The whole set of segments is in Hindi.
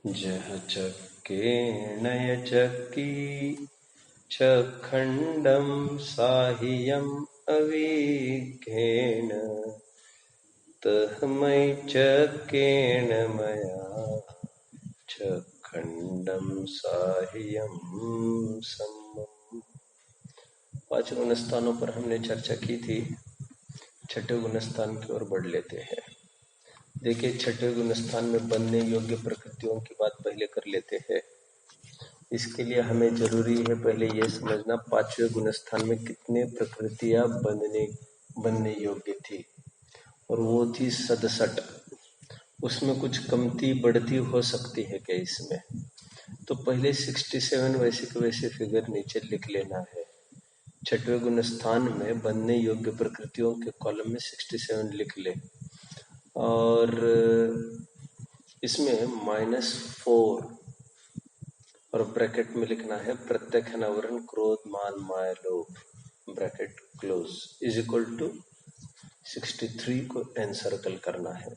जह चक्केण चक्की चखण्डं साह्यम् अवीघ्येन तस्मै चक्केण मया चखण्डं साह्यं सम्मम्। 5 गुणस्थानों पर हमने चर्चा की थी। छठे गुणस्थान की ओर बढ़ लेते हैं। देखिए, छठे गुणस्थान में बनने योग्य प्रकृतियों की बात पहले कर लेते हैं। इसके लिए हमें जरूरी है पहले यह समझना 5वें गुणस्थान में कितने प्रकृतियां बनने योग्य थी, और वो थी 67। उसमें कुछ कमती बढ़ती हो सकती है क्या इसमें? तो पहले 67 वैसे के वैसे फिगर नीचे लिख लेना है। छठवें गुणस्थान में बनने योग्य प्रकृतियों के कॉलम में 67 लिख ले, और इसमें -4 और ब्रैकेट में लिखना है प्रत्यक्ष आवरण क्रोध मान माया लोभ bracket close is equal to 63 को एनसर्कल करना है।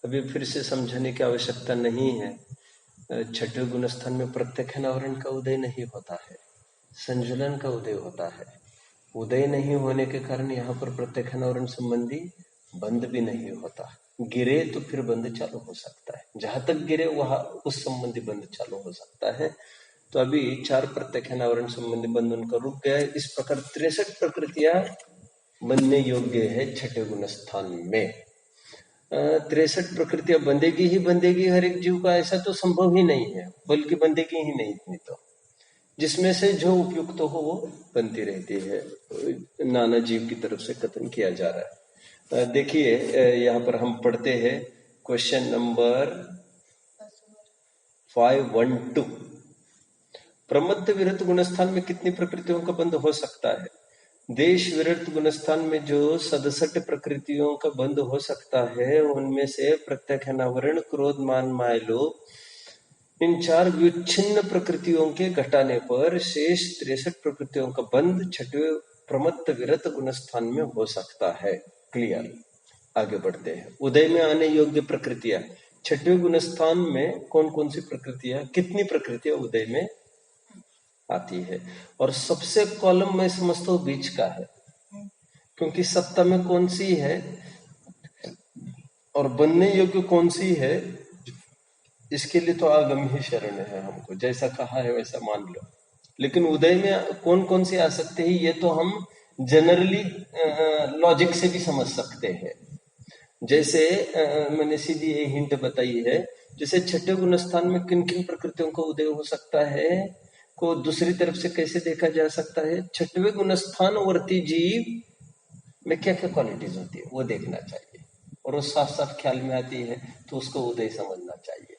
अभी फिर से समझाने की आवश्यकता नहीं है। छठे गुणस्थान में प्रत्यक्ष आवरण का उदय नहीं होता है, संजुलन का उदय होता है। उदय नहीं होने के कारण यहाँ पर प्रत्यक्ष आवरण संबंधी बंध भी नहीं होता। गिरे तो फिर बंध चालू हो सकता है, जहां तक गिरे वहां उस संबंधी बंध चालू हो सकता है। तो अभी 4 प्रत्यक्ष आवरण संबंधी बंध उनका रुक गया है। इस प्रकार 63 प्रकृतियां बनने योग्य है छठे गुणस्थान में। 63 प्रकृतियां बंधेगी ही बंधेगी हर एक जीव का, ऐसा तो संभव ही नहीं है, बल्कि बंधेगी ही नहीं। इतनी तो जिसमें से जो उपयुक्त तो हो वो बनती रहती है, नाना जीव की तरफ से कथन किया जा रहा है। देखिए, यहाँ पर हम पढ़ते हैं क्वेश्चन नंबर 512। प्रमद्ध विरत गुणस्थान में कितनी प्रकृतियों का बंध हो सकता है? देश विरत गुणस्थान में जो 67 प्रकृतियों का बंध हो सकता है, उनमें से प्रत्यक्ष अनावरण क्रोध मान माया लोभ इन 4 विच्छिन्न प्रकृतियों के घटाने पर शेष 63 प्रकृतियों का बंध छठवें प्रमत्त विरत गुणस्थान में हो सकता है। क्लियर? आगे बढ़ते हैं। उदय में आने योग्य प्रकृतियां छठवें गुणस्थान में कौन कौन सी प्रकृतियां, कितनी प्रकृतियां उदय में आती है? और सबसे कॉलम में समझता हूं बीच का है, क्योंकि सत्ता में कौन सी है और बनने योग्य कौन सी है, इसके लिए तो आगम ही शरण है। हमको जैसा कहा है वैसा मान लो। लेकिन उदय में कौन कौन से आ सकते हैं ये तो हम जनरली लॉजिक से भी समझ सकते हैं। जैसे मैंने सीधी ये हिंट बताई है, जैसे छठे गुणस्थान में किन किन प्रकृतियों का उदय हो सकता है को दूसरी तरफ से कैसे देखा जा सकता है। छठवें गुणस्थान वर्ती जीव में क्या क्या क्वालिटीज होती है वो देखना चाहिए, और वो साफ साफ ख्याल में आती है तो उसको उदय समझना चाहिए।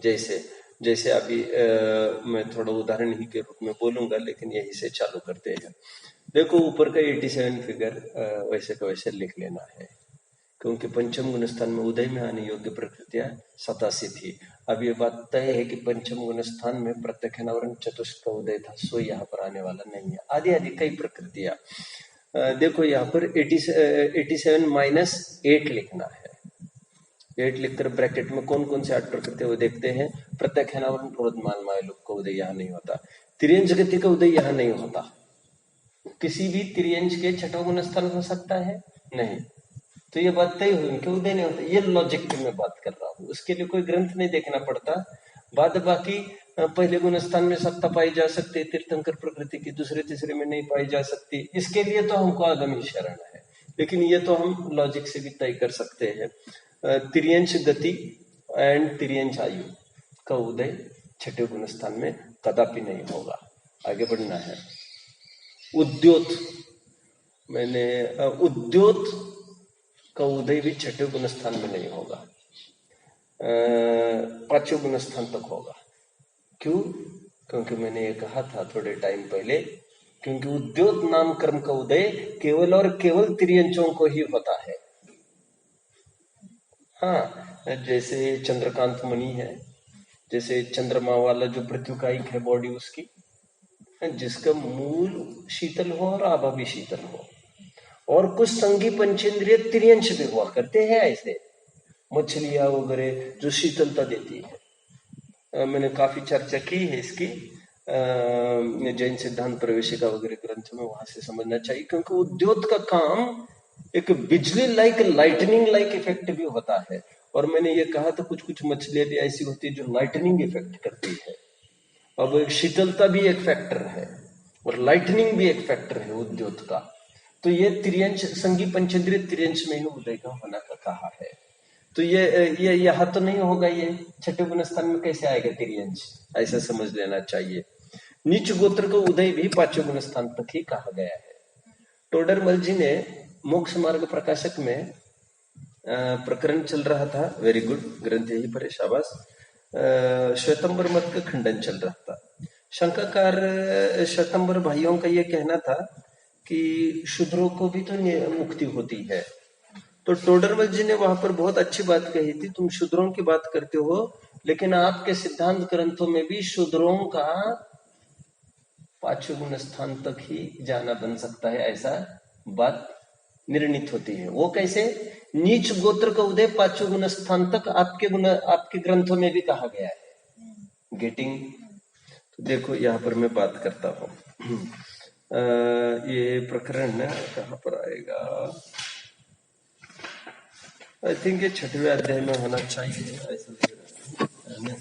जैसे जैसे अभी मैं थोड़ा उदाहरण ही के रूप में बोलूंगा, लेकिन यही से चालू करते हैं। देखो, ऊपर का 87 फिगर वैसे का वैसे लिख लेना है, क्योंकि पंचम गुणस्थान में उदय में आने योग्य प्रकृतियां 87 थी। अब ये बात तय है कि पंचम गुणस्थान में प्रत्यक्ष अनावरण चतुष्ट का उदय था, सो यहाँ पर आने वाला नहीं है। आदि आदि कई प्रकृतियां देखो, यहाँ पर 87 -8 लिखना है। 8 लिखकर ब्रैकेट में कौन कौन से 8 प्रकृति वो देखते हैं। प्रत्यक्ष अनावरण क्रोध मान माया लोभ का उदय यहाँ नहीं होता। तिर्यंश गति का उदय यहाँ नहीं होता। किसी भी तिर्यंश के छठों गुण स्थल हो सकता है नहीं, तो ये बात तय हुई कि उदय नहीं होता। ये लॉजिक की मैं बात कर रहा हूँ, उसके लिए कोई ग्रंथ नहीं देखना पड़ता। बाद बाकी पहले गुण स्थान में सत्ता पाई जा सकती है तीर्थंकर प्रकृति की, दूसरे तीसरे में नहीं पाई जा सकती। इसके लिए तो हमको आगम ही शरण है, लेकिन ये तो हम लॉजिक से भी तय कर सकते हैं। तिर्यंश गति एंड तिर्यंश आयु का उदय छठे गुण स्थान में कदापि नहीं होगा। आगे बढ़ना है। उद्योत उद्योत का उदय भी छठे गुण स्थान में नहीं होगा, 5वें गुण स्थान तक होगा। क्यों? क्योंकि मैंने ये कहा था थोड़े टाइम पहले, क्योंकि उद्योत नाम कर्म का उदय केवल और केवल तिर्यंचों को ही होता है। हाँ, जैसे चंद्रकांत मणि है, जैसे चंद्रमा वाला जो प्रत्युकायिक है बॉडी उसकी, जिसका मूल शीतल हो और आभा भी शीतल हो, और कुछ संगी पंचेंद्रिय तिर्यंश भी हुआ करते हैं ऐसे, मछलियां वगैरह जो शीतलता देती है। मैंने काफी चर्चा की है इसकी, जैन सिद्धांत प्रवेशिका वगैरह ग्रंथों में, वहां से समझना चाहिए, क्योंकि उद्योत का काम एक बिजली लाइक लाइटनिंग लाइक इफेक्ट भी होता है। और मैंने ये कहा था कुछ कुछ मछलियां भी ऐसी होती है जो लाइटनिंग इफेक्ट करती है। अब शीतलता भी एक फैक्टर है और लाइटनिंग भी एक फैक्टर है उद्योत का। तो ये त्रियंश संगी पंचेंद्रिय त्रियंश में ही उदय का होना का कहा है। तो ये यहाँ तो नहीं होगा, ये छठे गुण स्थान में कैसे आएगा त्रियंश, ऐसा समझ लेना चाहिए। नीच गोत्र का उदय भी पांचवें गुण स्थान तक ही कहा गया है। टोडरमल जी ने मोक्ष मार्ग प्रकाशक में प्रकरण चल रहा था, वेरी गुड, ग्रंथ यही पर है, शाबाश। श्वेतंबर मत का खंडन चल रहा था। शंकाकार श्वेतंबर भाइयों का ये कहना था कि शूद्रों को भी तो मुक्ति होती है। तो टोडरमल जी ने वहां पर बहुत अच्छी बात कही थी, तुम शूद्रों की बात करते हो लेकिन आपके सिद्धांत ग्रंथों में भी शूद्रों का पांचवें गुण स्थान तक ही जाना बन सकता है, ऐसा बात निर्णित होती है। वो कैसे? नीच गोत्र का उदय पांचवें गुण स्थान तक आपके ग्रंथों में भी कहा गया है। गेटिंग? तो देखो यहाँ पर मैं बात करता हूं। ये प्रकरण कहां पर आएगा? आई थिंक ये 6वें अध्याय में होना चाहिए, ऐसा लग रहा है।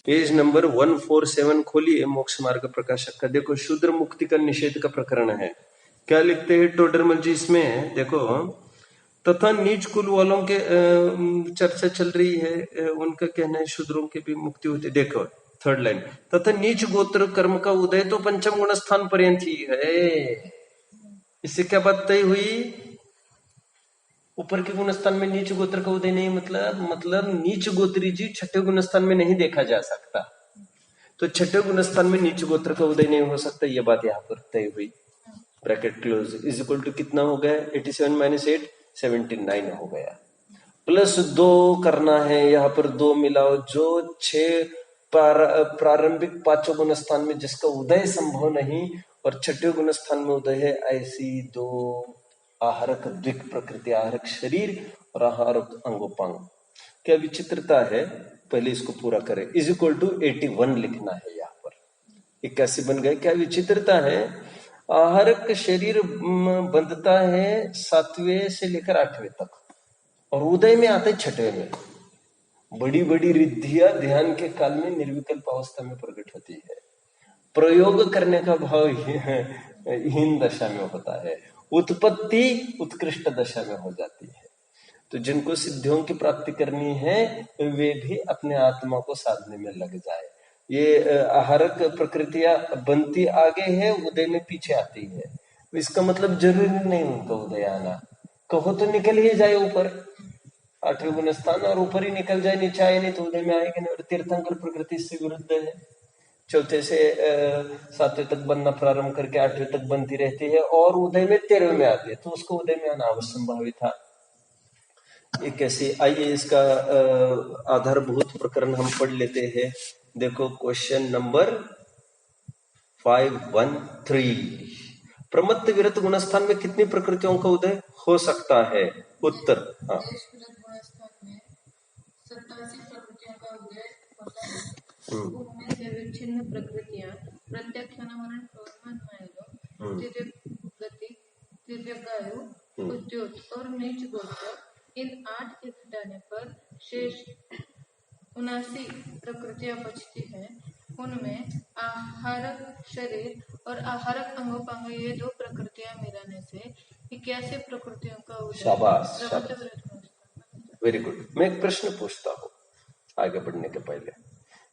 पेज नंबर 147 खोलिए मोक्ष मार्ग प्रकाशक का। देखो, शूद्र मुक्ति का निषेध का प्रकरण है। क्या लिखते हैं टोडरमल जी इसमें? देखो, तथा नीच कुल वालों के चर्चा चल रही है, उनका कहना है शूद्रों की भी मुक्ति होती है। देखो 3rd लाइन, तथा नीच गोत्र कर्म का उदय तो पंचम गुण स्थान पर्यंत ही है। इससे क्या बात तय हुई? ऊपर के गुण स्थान में नीच गोत्र का उदय नहीं, मतलब नीच गोत्री जी छठे गुण स्थान में नहीं देखा जा सकता। तो छठे गुण स्थान में नीच गोत्र का उदय नहीं हो सकता, यह बात यहाँ पर तय हुई। Bracket close, is equal to कितना हो गया? 87 - 8 79 हो गया। प्लस 2 करना है, यहाँ पर 2 मिलाओ, जो 6 प्रारंभिक पांचों गुण स्थान में जिसका उदय संभव नहीं और छठे गुण स्थान में उदय है, ऐसी 2 आहारक द्विक प्रकृति, आहारक शरीर और आहारक अंगोपांग। क्या विचित्रता है, पहले इसको पूरा करें। इज इक्वल टू 81 लिखना है, यहाँ पर 81 बन गए। क्या विचित्रता है? आहारक शरीर बंधता है 7वें से लेकर 8वें तक और उदय में आते 6वें में। बड़ी बड़ी रिद्धियां ध्यान के काल में निर्विकल्प अवस्था में प्रकट होती है। प्रयोग करने का भाव हीन दशा में होता है, उत्पत्ति उत्कृष्ट दशा में हो जाती है। तो जिनको सिद्धियों की प्राप्ति करनी है वे भी अपने आत्मा को साधने में लग जाए। ये आहारक प्रकृतियां बनती आगे है, उदय में पीछे आती है। इसका मतलब जरूरी नहीं उनका उदय आना, कहो तो निकल ही जाए ऊपर 8वें गुण स्थान और ऊपर ही निकल जाए, नीचे आए नहीं तो उदय में आएगा नहीं। और तीर्थंकर प्रकृति से विरुद्ध है, 4थे से 7वें तक बनना प्रारंभ करके 8वें तक बनती रहती है और उदय में 13वें में आती है, तो उसको उदय में आना अवश्यंभावी था। ये कैसे? आइए इसका आधारभूत प्रकरण हम पढ़ लेते हैं। देखो क्वेश्चन नंबर 513, प्रमत्त विरत गुणस्थान में कितनी प्रकृतियों का उदय हो सकता है? उत्तर, हाँ, 87 प्रकृतियों का उदय होता है। उनमें से विच्छिन्न प्रकृतियां प्रत्यक्षानुमान तिर्यक गति, तिर्यकायु, उद्योत और नीच गोत्र, इन 8 के घटाने पर शेष 79 प्रकृतियां बचती हैं। उनमें आहारक शरीर और आहारक अंगोपांग, ये 2 प्रकृतियां मिलाने से 81 प्रकृतियों का उदय। शाबाश, वेरी गुड। मैं एक प्रश्न पूछता हूँ आगे बढ़ने के पहले,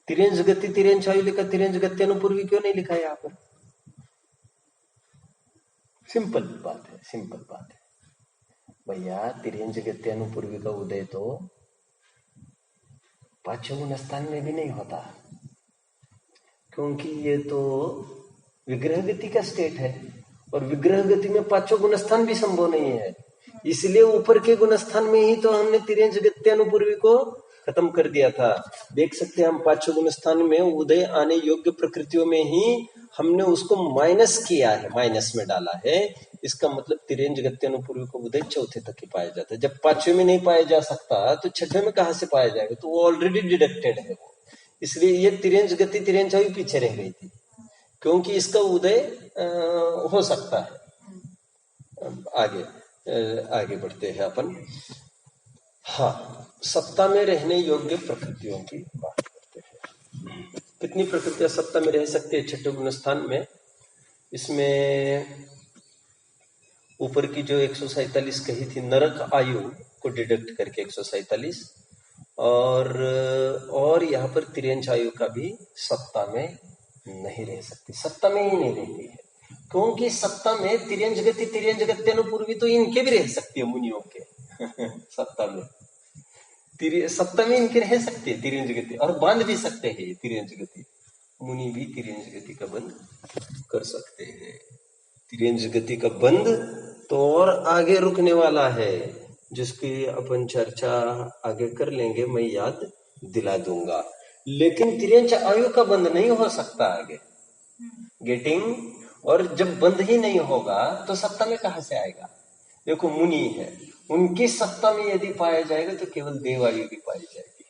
तिरंज गति तिरंज आयु लिखा, तिरंज गति अनुपूर्वी क्यों नहीं लिखा है यहाँ पर? सिंपल बात है, सिंपल बात है भैया। तिरंज गति अनुपूर्वी का उदय तो 5वें गुण स्थान में भी नहीं होता, क्योंकि ये तो विग्रह गति का स्टेट है और विग्रह गति में 5वें गुण स्थान भी संभव नहीं है। इसलिए ऊपर के गुण स्थान में ही तो हमने तिरंज गति अनुपूर्वी को खत्म कर दिया था। देख सकते हैं हम 5वें गुण स्थान में उदय आने योग्य प्रकृतियों में ही हमने उसको माइनस किया है, माइनस में डाला है। इसका मतलब तिरेंज गत्यनुपूर्वी को उदय चौथे तक ही पाया जाता है। जब पांचवें में नहीं पाया जा सकता तो छठवें में कहां से पाया जाएगा? तो वो ऑलरेडी डिडक्टेड है वो। इसलिए ये तिरेंज गति तिरेंज छवि पीछे रह गई थी, क्योंकि इसका उदय हो सकता है। आगे बढ़ते हैं अपन। हाँ, सत्ता में रहने योग्य प्रकृतियों की बात करते हैं। कितनी प्रकृतियां सत्ता में रह सकती है छठे गुण स्थान में? इसमें ऊपर की जो 147 कही थी नरक आयु को डिडक्ट करके 147, और यहाँ पर तिर्यंश आयु का भी सत्ता में नहीं रह सकती, सत्ता में ही नहीं रहती है, क्योंकि सत्ता में तिर्यंश गति तिर्यंश गत्यनुपूर्वी तो इनके भी रह सकती है मुनियों के सत्ता में सत्ता में इनके रह सकते हैं तिर्यंश गति, और बांध भी सकते हैं तिर्यंश गति। मुनि भी तिर्यंश गति का बंध कर सकते हैं। तिर्यंश गति का बंध तो और आगे रुकने वाला है, जिसकी अपन चर्चा आगे कर लेंगे, मैं याद दिला दूंगा। लेकिन तिर्यंश आयु का बंध नहीं हो सकता आगे, गेटिंग। और जब बंध ही नहीं होगा तो सत्ता में कहां से आएगा? देखो मुनि है, उनकी सत्ता में यदि पाया जाएगा तो केवल देव आयु भी पाई जाएगी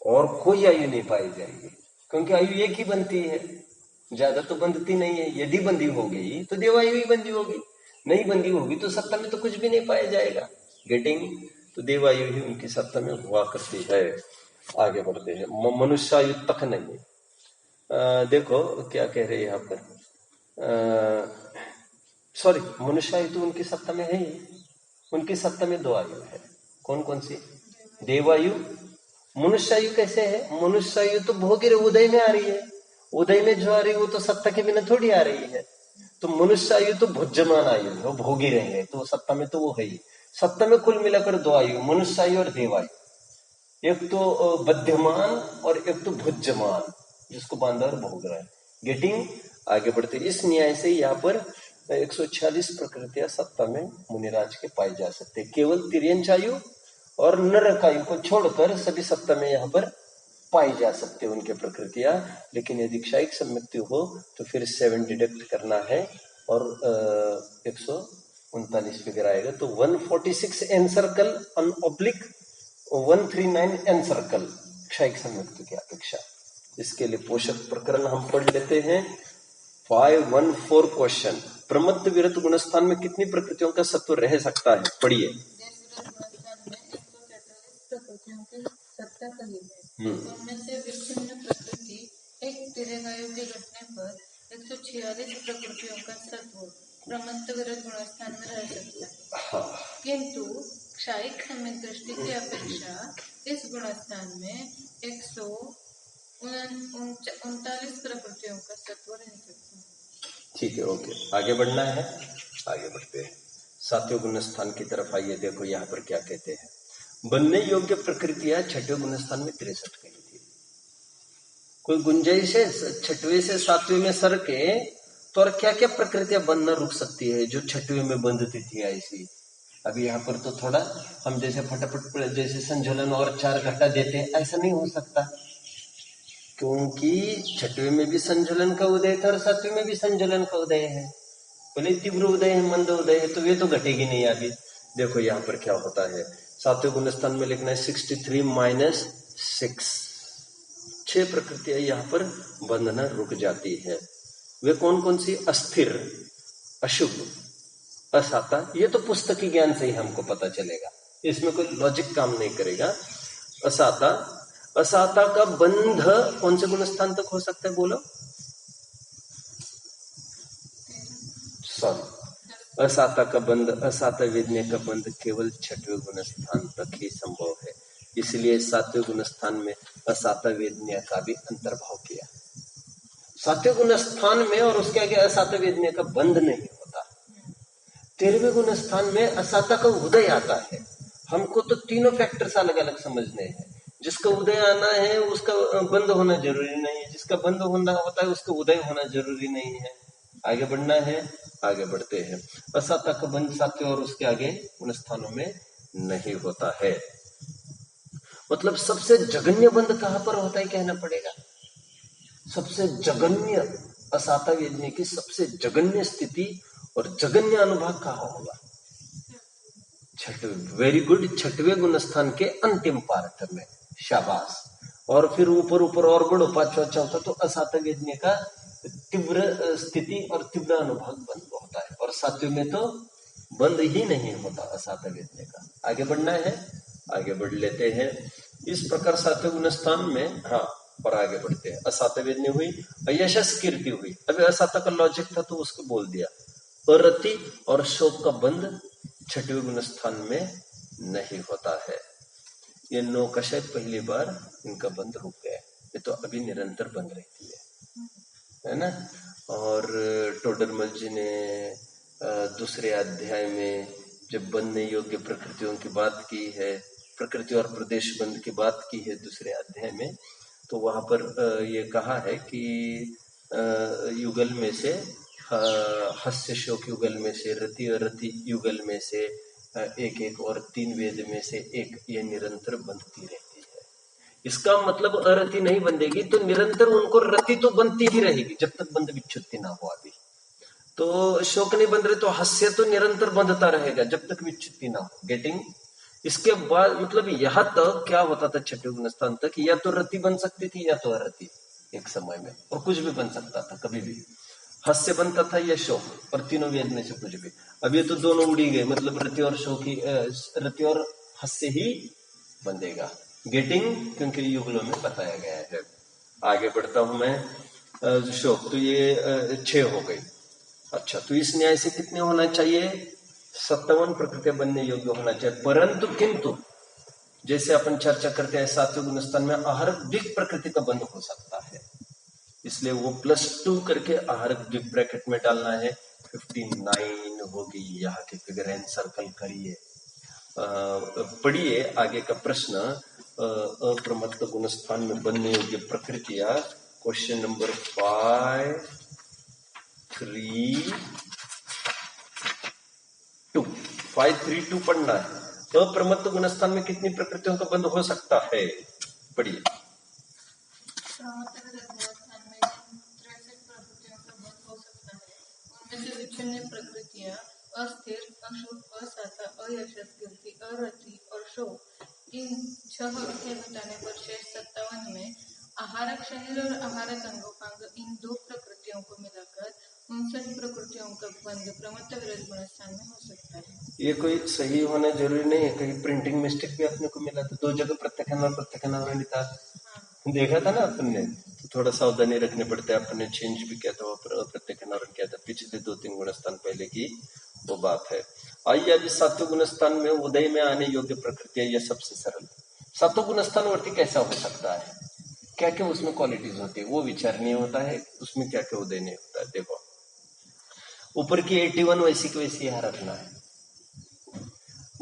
और कोई आयु नहीं पाई जाएगी, क्योंकि आयु एक ही बनती है, ज्यादा तो बंधती नहीं है। यदि बंधी हो गई तो देवायु ही बंधी होगी, नहीं बंधी होगी तो सत्ता में तो कुछ भी नहीं पाया जाएगा। गेटिंग? तो देवायु ही उनकी सत्ता में हुआ करती है। आगे बढ़ते हैं। मनुष्यायु तक नहीं। देखो क्या कह रहे हैं यहाँ पर, सॉरी, मनुष्यायु तो उनकी सत्ता में है ही। उनकी सत्ता में दो आयु है। कौन कौन सी? देवायु। मनुष्यायु कैसे है? मनुष्यायु तो भोगी उदय में आ रही है, उदय में जो आ रही है वो तो सत्ता के बिना थोड़ी आ रही है। तो मनुष्यायु तो भोज्यमान आयु है, वो भोगी रहे, तो सत्ता में तो वो है ही। सत्ता में कुल मिलाकर दो आयु, मनुष्यायु और देवायु। एक तो बध्यमान और एक तो भोज्यमान, जिसको बांधा और भोग रहा है। गेटिंग? आगे बढ़ते इस न्याय से यहाँ पर 146 प्रकृतियां सत्ता में मुनिराज के पाई जा सकते, केवल तिर्यंश आयु और नरकायु को छोड़कर सभी सत्ता में यहाँ पर पाई जा सकते उनके प्रकृतियां। लेकिन यदि क्षयिक सम्यक्ति हो तो फिर 7 डिडक्ट करना है और 139 फिगर आएगा। तो 146 N circle on oblique 139 N circle क्षयिक सम्यक्ति की अपेक्षा। इसके लिए पोषक प्रकरण हम पढ़ लेते हैं। 514 क्वेश्चन। प्रमत्त विरत गुणस्थान में कितनी प्रकृतियों का सत्व रह सकता है? पढ़िए। उनमें से विच्छिन्न प्रकृति एक तिर्यकायु के घटने पर 146 प्रकृतियों का सत्व प्रमत्त विरत गुणस्थान में रह सकता है, किंतु क्षयिक सम्यक दृष्टि की अपेक्षा इस गुणस्थान में 139 प्रकृतियों का सत्व रह सकता है। ठीक है, ओके, आगे बढ़ना है। आगे बढ़ते हैं, सातवें गुणस्थान की तरफ आइए। देखो यहाँ पर क्या कहते हैं। बनने योग्य प्रकृतियां छठवें गुणस्थान में 63 कही थी। कोई गुंजाइश है छठवें से सातवें में सर के तो और क्या क्या प्रकृतियां बनना रुक सकती है जो छठवें में बंधती थी ऐसी? अभी यहाँ पर तो थोड़ा हम जैसे फटाफट जैसे संझलन और 4 घटा देते हैं, ऐसा नहीं हो सकता, क्योंकि छठवें में भी संझलन का उदय था और सातवें में भी संझलन का उदय है। बोले तीव्र उदय है, मंद उदय है, तो वे तो घटेगी नहीं अभी। देखो यहाँ पर क्या होता है। सातवें गुणस्थान में लिखना है 63 माइनस 6। 6 प्रकृतियां यहाँ पर बंधना रुक जाती है। वे कौन कौन सी? अस्थिर, अशुभ, असाता। ये तो पुस्तकी ज्ञान से ही हमको पता चलेगा, इसमें कोई लॉजिक काम नहीं करेगा। असाता, असाता का बंध कौन से गुणस्थान तक हो सकता है? बोलो। सॉरी, असाता का बंध, असाता वेदने का बंध केवल छठवें गुणस्थान तक ही संभव है। इसलिए सातवें गुणस्थान में असाता वेदने का भी अंतर्भाव किया। सातवें गुणस्थान में और उसके आगे असाता वेदने का बंध नहीं होता। 13वें गुणस्थान में असाता का उदय आता है। हमको तो तीनों फैक्टर्स अलग अलग समझने हैं। जिसका उदय आना है उसका बंद होना जरूरी नहीं है, जिसका बंद होना होता है उसका उदय होना जरूरी नहीं है। आगे बढ़ना है, आगे बढ़ते हैं। असाता का बंध सातवें और उसके आगे उन स्थानों में नहीं होता है। मतलब सबसे जघन्य बंध कहां पर होता है कहना पड़ेगा। सबसे जघन्य असाता वेदने की सबसे जघन्य स्थिति और जगन्य अनुभाग कहाँ होगा? छठवें, वेरी गुड, छठवें गुण स्थान के अंतिम पार्ट में, शाबाश। और फिर ऊपर ऊपर और बढ़ो, पांचवा चौथा, तो असात वेदने का तीव्र स्थिति और तीव्र अनुभाग बंद होता है, और सातवें में तो बंद ही नहीं होता असात वेदने का। आगे बढ़ना है, आगे बढ़ लेते हैं। इस प्रकार सातवें गुण स्थान में, हाँ, और आगे बढ़ते हैं। असात वेदने हुई, यशस कीर्ति हुई। अभी असात का लॉजिक था तो उसको बोल दिया। अरति और शोक का बंध छठवें गुण स्थान में नहीं होता है। ये 9 का शायद पहली बार इनका बंद रुक गया, ये तो अभी निरंतर बंद रहती है ना। और टोडरमल जी ने दूसरे अध्याय में जब बनने योग्य प्रकृतियों की बात की है, प्रकृति और प्रदेश बंद की बात की है दूसरे अध्याय में, तो वहां पर ये कहा है कि युगल में से, हस्य शोक युगल में से, रति और रति युगल में से एक एक, और 3 वेद में से एक, ये निरंतर बंधती रहती है। इसका मतलब अरति नहीं बंधेगी तो निरंतर उनको रति तो बनती ही रहेगी जब तक बंध विच्छुत्ति ना हो। अभी तो शोक नहीं बंध रहे तो हास्य तो निरंतर बंधता रहेगा जब तक विच्छुत्ति ना हो। गेटिंग? इसके बाद मतलब यहाँ तक क्या होता था छठे गुण स्थान तक, या तो रति बन सकती थी या तो अरति एक समय में, और कुछ भी बन सकता था कभी भी। हास्य बनता था या शोक, और तीनों वेद में से कुछ भी। अब ये तो दोनों उड़ी गए, मतलब रति और शोक ही, रति और हास्य ही बंधेगा। गेटिंग? क्योंकि युगलों में बताया गया है। आगे बढ़ता हूं मैं। शोक तो ये 6 हो गई। अच्छा, तो इस न्याय से कितने होना चाहिए? 57 प्रकृति बनने योग्य होना चाहिए। परंतु किंतु जैसे अपन चर्चा करते हैं सातवें गुण स्थान में आहारक द्विक प्रकृति का बंध हो सकता है, इसलिए वो +2 करके आहारक द्विक ब्रैकेट में डालना है। 59 होगी यहाँ की फिगर एंड सर्कल करिए। पढ़िए आगे का प्रश्न। अप्रमत्त गुण स्थान में बनने योग्य प्रकृतियां, क्वेश्चन नंबर 532 पढ़ना है। अप्रमत्त गुण स्थान में कितनी प्रकृतियों का बंध हो सकता है? पढ़िए। प्रकृतियां अस्थिर, अशुभ, असाता, अयशस, कीर्ति, अरति और शोक, इन 6 अर्थों बताने पर शेष 57 में आहारक शरीर और आहारक अंगोपांग इन 2 प्रकृतियों को मिलाकर 59 प्रकृतियों का बंध प्रमत्त विरोध गुण स्थान में हो सकता है। ये कोई सही होना जरूरी नहीं है, कहीं प्रिंटिंग मिस्टेक भी अपने को मिला था। 2 जगह प्रत्यक्षण और प्रत्यक्षण लिखा, देखा था ना अपन ने, तो थोड़ा सावधानी रखने पड़ते हैं। अपन ने चेंज भी किया था, प्रत्यक्षण किया था पिछले 2-3 गुण स्थान पहले की वो बात है। आइए अभी सातवें गुण स्थान में उदय में आने योग्य प्रकृति है, यह सबसे सरल। सातों गुण स्थान वर्ती कैसा हो सकता है, क्या क्या उसमें क्वालिटीज होती है, वो विचारणीय होता है। उसमें क्या क्या उदय नहीं होता है। देखो, ऊपर की 81 वैसी की वैसी यहाँ रखना है,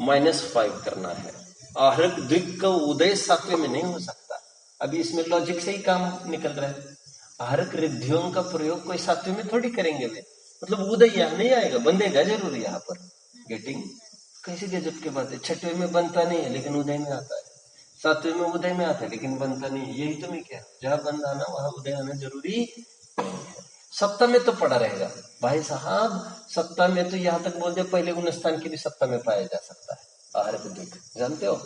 -5 करना है। आहरक द्विक का उदय सातवें में नहीं हो सकता। अभी इसमें लॉजिक से ही काम निकल रहा है। आहरक रिद्धियों का प्रयोग कोई सातवें में थोड़ी करेंगे वे, मतलब उदय यहाँ नहीं आएगा, बंधेगा जरूर यहाँ पर। गेटिंग? कैसी गजब की बात है। छठवें में बनता नहीं है लेकिन उदय में आता है, सातवें में उदय में आता है लेकिन बनता नहीं है। यही तो मैं क्या, जहां बंध आना वहां उदय आना जरूरी नहीं है। सप्तम में तो पड़ा रहेगा भाई साहब। सप्तम में तो यहां तक बोल दे पहले गुण स्थान की भी सप्तम में पाया जा सकता है। आहरक द्विक जानते हो?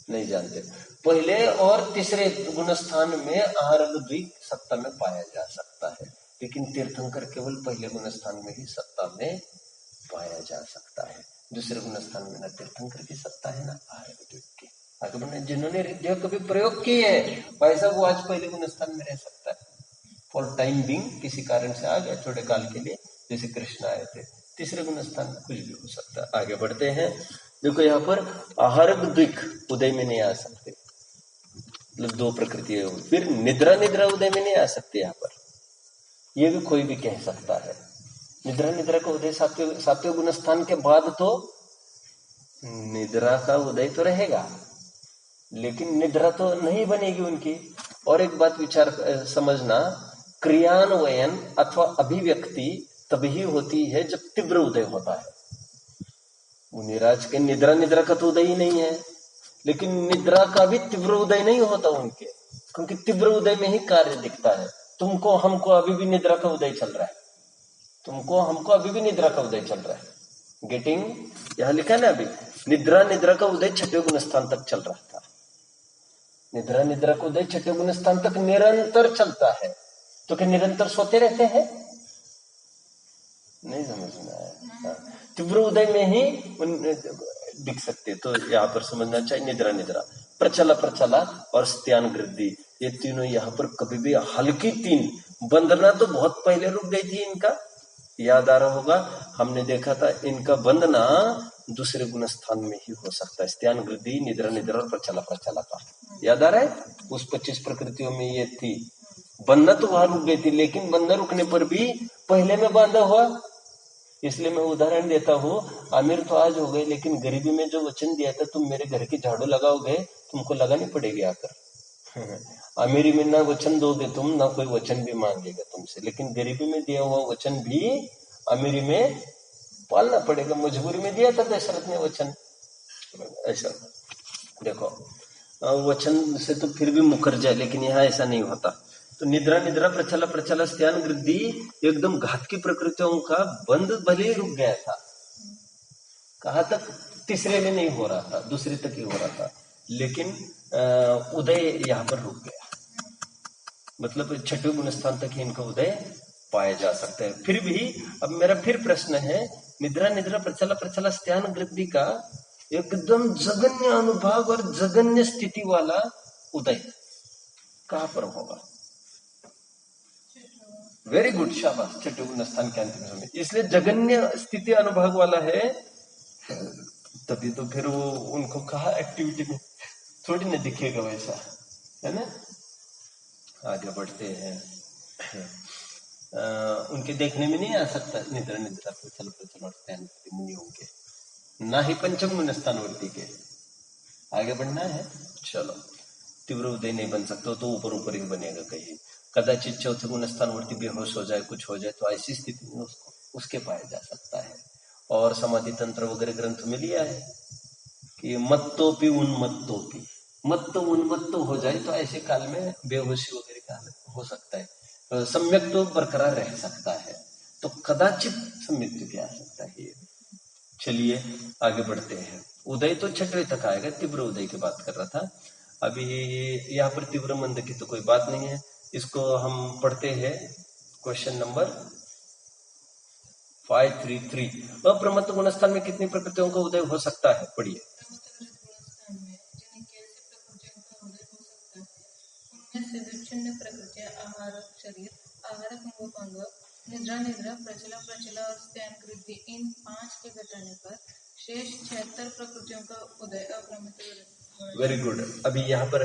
नहीं जानते। पहले और तीसरे गुण स्थान में आहरक द्विक सप्तम में पाया जा सकता है, लेकिन तीर्थंकर केवल पहले गुण स्थान में ही सत्ता में पाया जा सकता है। दूसरे गुण स्थान में ना तीर्थंकर की सत्ता है ना आहरक द्विक की। आगे बढ़ने, जिन्होंने रिद्धियों कभी प्रयोग की है भाई साहब, वो आज पहले गुण स्थान में रह सकता है। फॉर टाइम बिंग किसी कारण से आ गया छोटे काल के लिए, जैसे कृष्ण आए थे। तीसरे गुण स्थान में कुछ भी हो सकता है। आगे बढ़ते हैं। देखो यहाँ पर आहरक द्विक उदय में नहीं आ सकते, मतलब 2 प्रकृति है। फिर निद्रा निद्रा उदय में नहीं आ सकते यहाँ पर, ये भी कोई भी कह सकता है। निद्रा निद्रा का उदय सातवें गुण स्थान के बाद तो निद्रा का उदय तो रहेगा, लेकिन निद्रा तो नहीं बनेगी उनकी। और एक बात विचार समझना, क्रियान्वयन अथवा अभिव्यक्ति तभी होती है जब तीव्र उदय होता है। मुनिराज के निद्रा निद्रा का तो उदय ही नहीं है, लेकिन निद्रा का भी तीव्र उदय नहीं होता उनके, क्योंकि तीव्र उदय में ही कार्य दिखता है। तुमको हमको अभी भी निद्रा का उदय चल रहा है, तुमको हमको अभी भी निद्रा का उदय चल रहा है। गेटिंग, यहां लिखा है ना अभी, निद्रा का उदय छठे गुण स्थान तक चल रहा था। निद्रा का उदय छठे गुण स्थान तक निरंतर चलता है। तो क्या निरंतर सोते रहते हैं? नहीं समझ में आया। तीव्र उदय में ही दिख सकते। तो यहाँ पर समझना चाहिए निद्रा प्रचला और स्त्यान वृद्धि, ये तीनों यहाँ पर कभी भी हल्की तीन। बंधना तो बहुत पहले रुक गई थी इनका, याद आ रहा होगा, हमने देखा था इनका बंधना दूसरे गुण स्थान में ही हो सकता है। स्त्यान वृद्धि, निद्रा और प्रचला का याद आ रहा है। उस 25 प्रकृतियों में ये थी। बंधना तो वहां रुक गई थी, लेकिन बंधना रुकने पर भी पहले में बांधा हुआ। इसलिए मैं उदाहरण देता हूँ, आमिर तो आज हो गए, लेकिन गरीबी में जो वचन दिया था तुम मेरे घर की झाड़ू लगाओगे, तुमको लगानी पड़ेगी आकर। अमीरी में ना वचन दोगे तुम, ना कोई वचन भी मांगेगा तुमसे, लेकिन गरीबी में दिया हुआ वचन भी अमीरी में पालना पड़ेगा। मजबूरी में दिया था दशरथ ने वचन। ऐसा देखो, वचन से तो फिर भी मुकर जाए, लेकिन यहाँ ऐसा नहीं होता। तो निद्रा प्रचला स्त्यान वृद्धि एकदम घात की प्रकृतियों का बंद भले ही रुक गया था। कहाँ तक? तीसरे में नहीं हो रहा था, दूसरे तक ही हो रहा था, लेकिन उदय यहाँ पर रुक गया। मतलब छठे गुण स्थान तक ही इनका उदय पाया जा सकता है। फिर भी अब मेरा फिर प्रश्न है, निद्रा प्रचला स्त्यान वृद्धि का एकदम जघन्य अनुभाग और जघन्य स्थिति वाला उदय कहां पर होगा? वेरी गुड, शाबाश, छठे गुण स्थान के अंतिम समय। इसलिए जघन्य स्थिति अनुभाग वाला है, तभी तो फिर वो उनको कहा एक्टिविटी में थोड़ी ना दिखेगा वैसा, है ना। आगे बढ़ते हैं। उनके देखने में नहीं आ सकता निद्रा प्रचल मुनियों के, ना ही पंचम गुण स्थानवर्ती के। आगे बढ़ना है, चलो। तीव्र उदय नहीं बन सकता तो ऊपर ही बनेगा कहीं। कदाचित चौथे गुण स्थानवर्ती बेहोश हो जाए, कुछ हो जाए, तो ऐसी स्थिति में उसके पाया जा सकता है। और समाधि तंत्र वगैरह ग्रंथ में लिया है कि मत्तोपि उन्मत्तोपि, उन्मत्त हो जाए तो ऐसे काल में बेहोशी वगैरह का हो सकता है। सम्यक तो बरकरार रह सकता है, तो कदाचित सम्यक क्या आ सकता है। चलिए आगे बढ़ते हैं। उदय तो छठवे तक आएगा, तीव्र उदय की बात कर रहा था। अभी यहाँ पर तीव्र मंद की तो कोई बात नहीं है, इसको हम पढ़ते हैं। क्वेश्चन नंबर 533, अप्रमत्त गुणस्थान में कितनी प्रकृतियों का उदय हो सकता है? पढ़िए। से विच्छिन्न प्रकृतियां आहार शरीर, आहारक अंगोपांग, निद्रा प्रचला और स्त्यान वृद्धि, इन 5 के घटाने पर शेष 76 प्रकृतियों का उदय अप्रमत्त। Very good. अभी यहाँ पर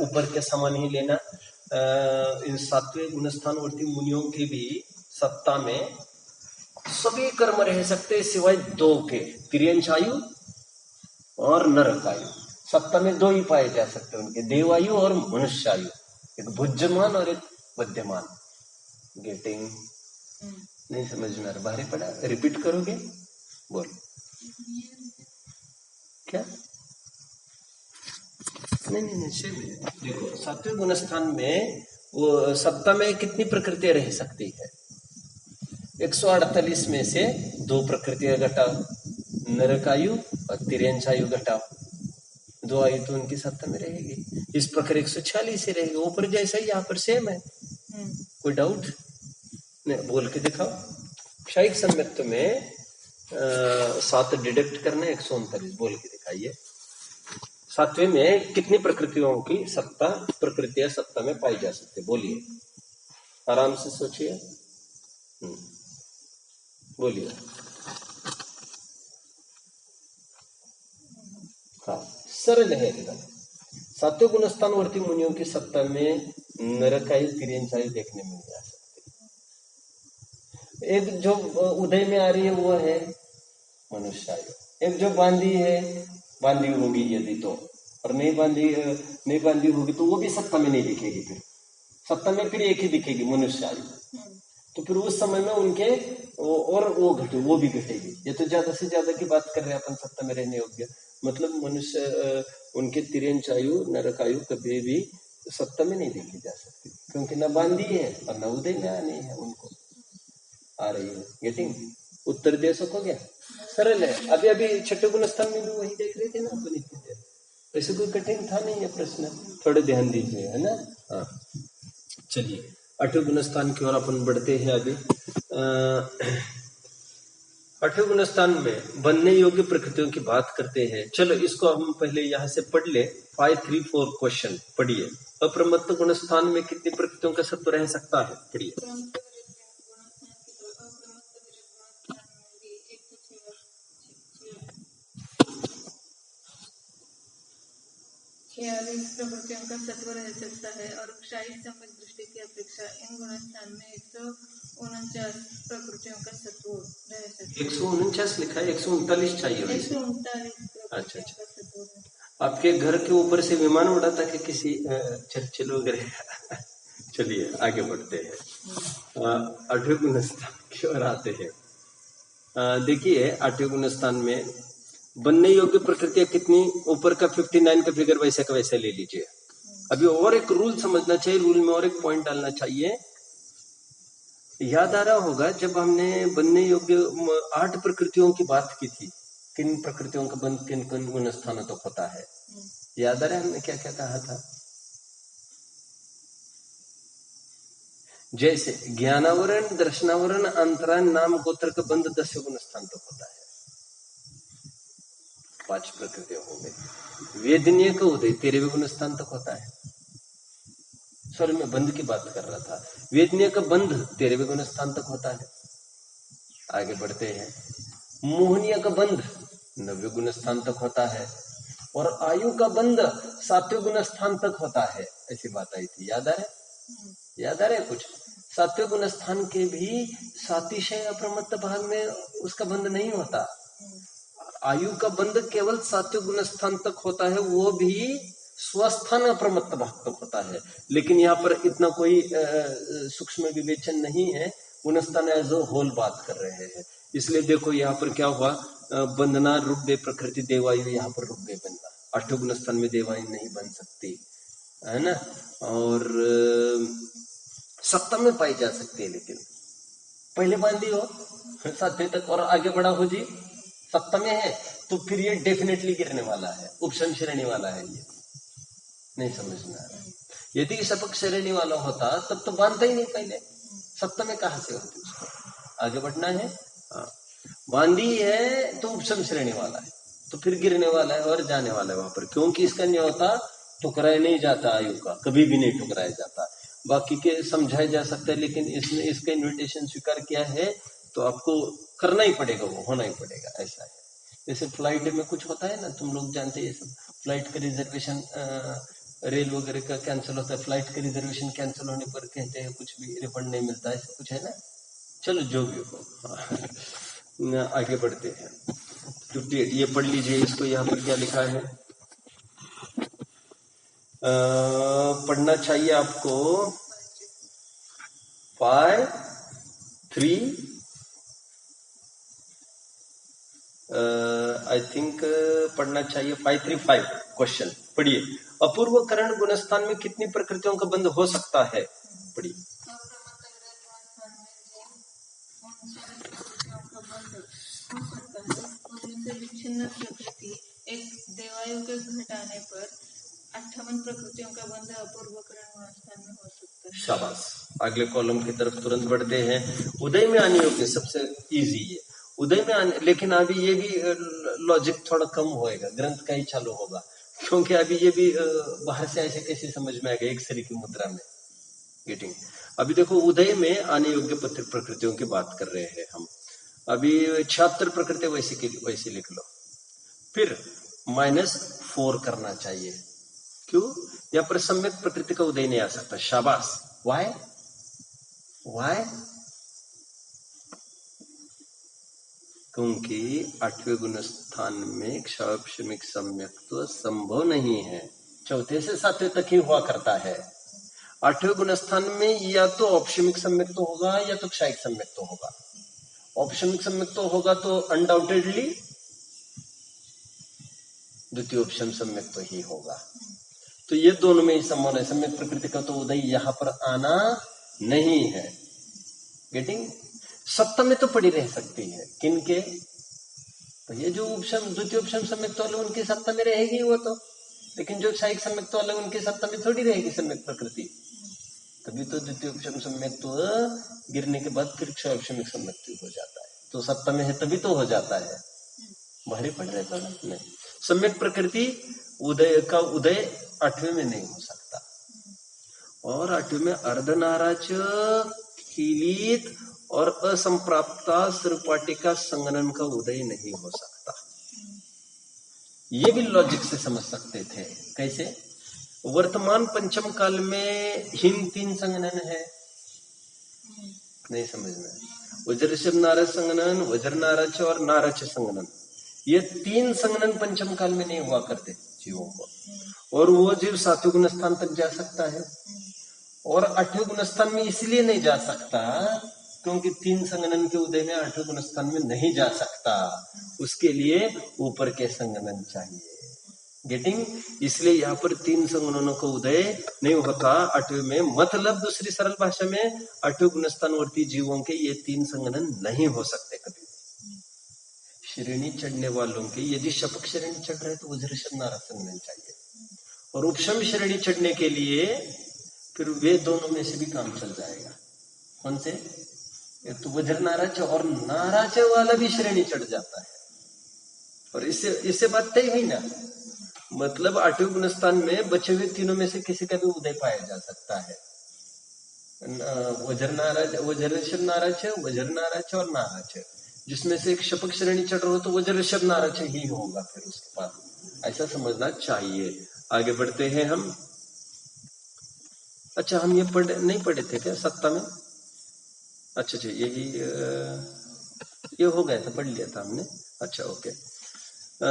ऊपर के समान ही लेना। इन 7वें गुणस्थानवर्ती मुनियों की भी सत्ता में सभी कर्म रह सकते सिवाय 2 के, तिर्यंचायु और नरकायु। सत्ता में 2 ही पाए जा सकते उनके, देवायु और मनुष्यायु, एक भुज्यमान और एक मध्यमान। गेटिंग? नहीं समझ में आ रहा? बाहरी पड़ा, रिपीट करोगे? बोल क्या? नहीं देखो, 7वें गुणस्थान में वो सत्ता में कितनी प्रकृतियां रह सकती है? 148 में से 2 प्रकृतियां घटाओ, नरकायु और तिर्यंचायु घटाओ, 2 आयु तो उनकी सत्ता में रहेगी। इस प्रकार 146 ही रहेगी। ऊपर जैसा ही यहाँ पर सेम है, कोई डाउट नहीं? बोल के दिखाओ। क्षयिक सम्यक्त में 7 डिडक्ट करना, 139 बोल के दिखाइए। 7वें में कितनी प्रकृतियों की प्रकृतियां सत्ता में पाई जा सकती? बोलिए, आराम से सोचिए, बोलिए। हाँ, सरल है एकदम। 7वें गुणस्थानवर्ती मुनियों की सत्ता में नरकायु तिर्यंचायु देखने में नहीं आ सकते। एक जो उदय में आ रही है वो है मनुष्यायु, एक जो बांधी होगी यदि तो, और नहीं बांधी होगी तो वो भी सत्ता में नहीं दिखेगी। फिर सत्ता में फिर एक ही दिखेगी, मनुष्यायु। तो फिर उस समय में उनके और वो भी घटेगी। ये तो ज्यादा से ज्यादा की बात कर रहे हैं अपन, सत्ता में रहने योग्य। मतलब मनुष्य उनके तिर्यंचायु नरकायु कभी भी सत्ता में नहीं देखी जा सकती, क्योंकि न बांधी है और न उदय में आनी है उनको। आ रही है। गेटिंग? उत्तर दे सकोगे? सरल है। अभी अभी छठे गुण स्थान में भी वही देख रहे थे ना अपन इतनी देर। वैसे कोई कठिन था नहीं ये प्रश्न, थोड़े ध्यान दीजिए, है ना। हाँ चलिए आठवें गुण स्थान की ओर अपन बढ़ते हैं अभी। आठवें गुण स्थान में बनने योग्य प्रकृतियों की बात करते हैं। चलो इसको हम पहले यहाँ से पढ़ ले। 5, 3, 4 क्वेश्चन पढ़िए। अप्रमत्त गुण स्थान में कितनी प्रकृतियों का सत्व रह सकता है? पढ़िए। प्रकृतियों का सत्व रह सकता है और क्षायी सम्यक दृष्टि की अपेक्षा इन गुण स्थान में 149 प्रकृतियों का सत्व रह सकता है। 149 लिखा है, 139 चाहिए। 139 अच्छा अच्छा। आपके घर के ऊपर से विमान उड़ा था कि किसी चर्चिल वगैरह? चलिए आगे बढ़ते हैं। आठवें गुण स्थान की ओर आते हैं। देखिए आठवें गुण स्थान में बनने योग्य प्रकृतियां कितनी, ऊपर का 59 का फिगर वैसे का वैसे ले लीजिए। अभी और एक रूल समझना चाहिए, रूल में और एक पॉइंट डालना चाहिए। याद आ रहा होगा जब हमने बनने योग्य 8 प्रकृतियों की बात की थी, किन प्रकृतियों का बंध किन किन गुण स्थानों तक होता है, याद आ रहा है हमने क्या क्या कहा था? जैसे ज्ञानावरण, दर्शनावरण, अंतरान, नाम, गोत्र का बंध 10 गुण स्थान तक होता है। 5 प्रकृतियां हो गई। वेदनीय का उदय 13वें गुण स्थान तक होता है। सॉरी मैं बंध की बात कर रहा था। वेदनीय का बंध 13वें गुण स्थान तक होता है। आगे बढ़ते हैं। मोहनीय का बंध 9वें गुण स्थान तक होता है और आयु का बंध 7वें गुण स्थान तक होता है। ऐसी बात आई थी, याद आ रहा है? याद आ रहा है कुछ? 7वें गुण स्थान के भी सातिशय अप्रमत्त भाग में उसका बंध नहीं होता। आयु का बंध केवल 7वें गुण स्थान तक होता है, वो भी स्वस्थान अप्रमत्त भाग तक होता है। लेकिन यहाँ पर इतना कोई सूक्ष्म विवेचन नहीं है, गुण स्थान एज अ होल बात कर रहे हैं। इसलिए देखो यहाँ पर क्या हुआ, बंधना रुक दे प्रकृति देवायु, यहाँ पर रुक गए बंधना। 8वें गुण स्थान में देवायु नहीं बन सकती, है ना। और सप्तम में पाई जा सकती है, लेकिन पहले बांधी हो 7वें तक और आगे बढ़ा हो जी सप्तम में है तो फिर ये डेफिनेटली गिरने वाला है, उपशम श्रेणी वाला है। ये नहीं समझना है। यदि सपक श्रेणी वाला होता तब तो बांधता ही नहीं, पहले सप्तम में कहां से होती उसको? आगे बढ़ना है। बांधी है तो उपशम श्रेणी वाला है, तो फिर गिरने वाला है और जाने वाला है वहां पर, क्योंकि इसका न्योता ठुकराया नहीं जाता, आयु का कभी भी नहीं ठुकराया जाता। बाकी के समझाया जा सकता है, लेकिन इसने इसका इन्विटेशन स्वीकार किया है तो आपको करना ही पड़ेगा, वो होना ही पड़ेगा, ऐसा है। जैसे फ्लाइट में कुछ होता है ना, तुम लोग जानते हैं ये सब, फ्लाइट का रिजर्वेशन रेल वगैरह का कैंसिल होता है, फ्लाइट का रिजर्वेशन कैंसिल होने पर कहते हैं कुछ भी रिफंड नहीं मिलता, ऐसा कुछ है ना। चलो जो भी हो, आगे बढ़ते हैं। 58 ये पढ़ लीजिए, इसको यहाँ पर क्या लिखा है, पढ़ना चाहिए आपको 5, 3 आई थिंक पढ़ना चाहिए 5, 3, 5 क्वेश्चन पढ़िए। अपूर्व करण गुणस्थान में कितनी प्रकृतियों का बंध हो सकता है? पढ़िए। विच्छिन्न प्रकृति एक देवायु के घटाने पर 58 प्रकृतियों का बंध अपूर्व करण गुणस्थान में हो सकता है। शाबाश। अगले कॉलम की तरफ तुरंत बढ़ते हैं। उदय में आने योग्य सबसे इजी है उदय में आने, लेकिन अभी ये भी लॉजिक थोड़ा कम होएगा, ग्रंथ का ही चालू होगा, क्योंकि अभी ये भी बाहर से ऐसे कैसे समझ में आएगा एक सरी की मुद्रा में। गेटिंग? अभी देखो उदय में आने योग्य प्रकृतियों की बात कर रहे हैं हम। अभी 76 प्रकृति वैसे लिख लो, फिर -4 करना चाहिए। क्यों? यहाँ पर सम्यक प्रकृति का उदय नहीं आ सकता। शाबाश। वाई? क्योंकि 8वें गुण स्थान में क्षौक्षमिक सम्यक्त्व संभव नहीं है, 4थे से 7वें तक ही हुआ करता है। 8वें गुण स्थान में या तो औपशमिक सम्यक्त्व होगा या तो क्षायिक सम्यक्त्व होगा। औपशमिक सम्यक्त्व होगा तो अनडाउटेडली द्वितीय उपशम सम्यक्त्व ही होगा। तो ये दोनों में ही संभव है। सम्यक प्रकृति का तो उदय यहां पर आना नहीं है। गेटिंग? सत्ता में तो पड़ी रह सकती है। किनके? तो ये जो उपशम द्वितीय उपशम सम्यक्त वाले उनकी सत्ता में रहेगी वो तो, लेकिन जो क्षयिक सम्यक्त वाले उनकी सत्ता में थोड़ी रहेगी सम्यक प्रकृति। तभी तो द्वितीय उपशम सम्यक्त गिरने के बाद फिर क्षय उपशमिक सम्यक्त हो जाता है। तो सत्ता में है तभी तो हो जाता है, भारी पड़ रहा है नहीं। सम्यक प्रकृति उदय का उदय 8वें में नहीं हो सकता, और 8वें में अर्धनाराच कीलित और असंप्राप्ता सर्वपाटिका संगनन का उदय नहीं हो सकता। ये भी लॉजिक से समझ सकते थे। कैसे? वर्तमान पंचम काल में हिम 3 संगनन है, नहीं समझ में। वज्रषभ नारच संगनन, वज्र नारच और नारच संगनन, ये 3 संगनन पंचम काल में नहीं हुआ करते जीवों को, और वो जीव 7वें गुण स्थान तक जा सकता है। और 8वें गुण स्थान में इसलिए नहीं जा सकता क्योंकि 3 संगनन के उदय में 8वें गुण स्थान में नहीं जा सकता, उसके लिए ऊपर के संगनन चाहिए। गेटिंग? इसलिए यहाँ पर 3 संगननों का उदय नहीं होता 8वें में। मतलब दूसरी सरल भाषा में 8वें गुण स्थानवर्ती जीवों के ये 3 संगनन नहीं हो सकते कभी। श्रेणी चढ़ने वालों के यदि शपक श्रेणी चढ़ रहे तो वज्रषभ नारच संगनन चाहिए, और उपशम श्रेणी चढ़ने के लिए फिर वे दोनों में से भी काम चल जाएगा। कौन से? तो वज्र नाराच और नाराच वाला भी श्रेणी चढ़ जाता है, और इससे बात तय हुई ना। मतलब 8वें गुण स्थान में बचे हुए तीनों में से किसी का भी उदय पाया जा सकता है। वज्र नाराच, वज्रषभ नाराच, वज्र नाराच और नाराच, जिसमें से एक शपक श्रेणी चढ़ रहा हो तो वज्रषभ नाराच ही होगा फिर उसके बाद, ऐसा समझना चाहिए। आगे बढ़ते हैं हम। अच्छा, हम ये नहीं पढ़े थे क्या सत्ता में? अच्छा, यही ये हो गया था, पढ़ लिया था हमने। अच्छा, ओके।